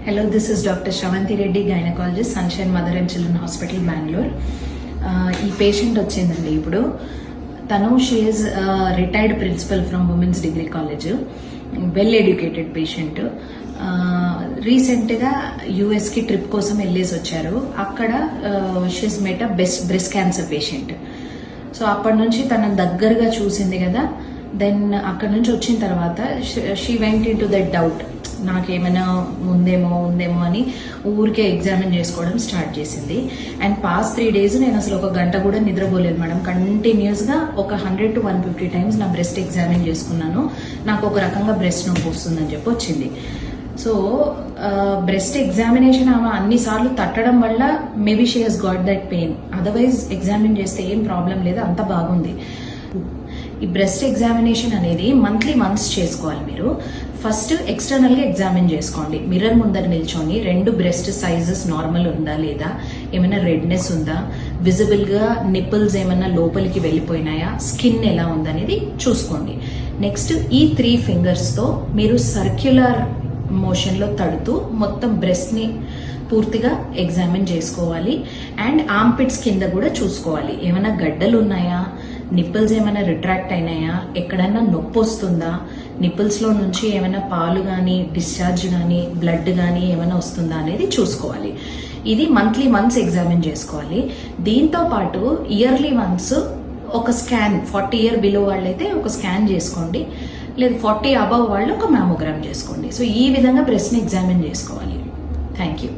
Hello, this is Dr. Shravanti Reddy, gynecologist, Sunshine Mother and Children Hospital, Bangalore. ఈ patient వచ్చిందండి ఇప్పుడు. తను she is retired principal from women's degree college, well educated patient. రీసెంట్గా యూఎస్కి trip కోసం వెళ్ళేసి వచ్చారు. అక్కడ she's met a breast cancer patient. So అప్పటి నుంచి తన దగ్గరగా చూసింది కదా. దెన్ అక్కడ నుంచి వచ్చిన తర్వాత she went in to that doubt, నాకేమైనా ఉందేమో అని ఊరికే ఎగ్జామిన్ చేసుకోవడం స్టార్ట్ చేసింది. అండ్ పాస్ట్ 3 days నేను అసలు ఒక గంట కూడా నిద్రపోలేదు మేడం. కంటిన్యూస్గా ఒక 100 to 150 times నా బ్రెస్ట్ ఎగ్జామిన్ చేసుకున్నాను. నాకు ఒక రకంగా బ్రెస్ట్ నొప్పి వస్తుందని చెప్పి వచ్చింది. సో బ్రెస్ట్ ఎగ్జామినేషన్ ఆమె అన్నిసార్లు తట్టడం వల్ల maybe she has got that pain. Otherwise examine చేస్తే ఏం ప్రాబ్లం లేదు, అంత బాగుంది. ఈ బ్రెస్ట్ ఎగ్జామినేషన్ అనేది మంత్లీ వన్స్ చేసుకోవాలి. మీరు ఫస్ట్ ఎక్స్టర్నల్గా ఎగ్జామిన్ చేసుకోండి. మిర్రర్ ముందర నిల్చొని 2 బ్రెస్ట్ సైజెస్ నార్మల్ ఉందా లేదా, ఏమైనా రెడ్నెస్ ఉందా, విజిబుల్గా నిప్పుల్స్ ఏమైనా లోపలికి వెళ్ళిపోయినాయా, స్కిన్ ఎలా ఉందనేది చూసుకోండి. నెక్స్ట్ ఈ 3 ఫింగర్స్తో మీరు సర్క్యులర్ మోషన్లో తడుతూ మొత్తం బ్రెస్ట్ని పూర్తిగా ఎగ్జామిన్ చేసుకోవాలి. అండ్ ఆర్మ్పిట్స్ కింద కూడా చూసుకోవాలి, ఏమైనా గడ్డలు ఉన్నాయా, నిప్పుల్స్ ఏమైనా రిట్రాక్ట్ అయినాయా, ఎక్కడైనా నొప్పి వస్తుందా, నిప్పుల్స్లో నుంచి ఏమైనా పాలు కానీ డిశ్చార్జ్ కానీ బ్లడ్ కానీ ఏమైనా వస్తుందా అనేది చూసుకోవాలి. ఇది మంత్లీ వన్స్ ఎగ్జామిన్ చేసుకోవాలి. దీంతో పాటు ఇయర్లీ వన్స్ ఒక స్కాన్, 40 years బిలో వాళ్ళైతే ఒక స్కాన్ చేసుకోండి, లేదా 40 above వాళ్ళు ఒక మ్యామోగ్రామ్ చేసుకోండి. సో ఈ విధంగా బ్రెస్ట్ని ఎగ్జామిన్ చేసుకోవాలి. Thank you.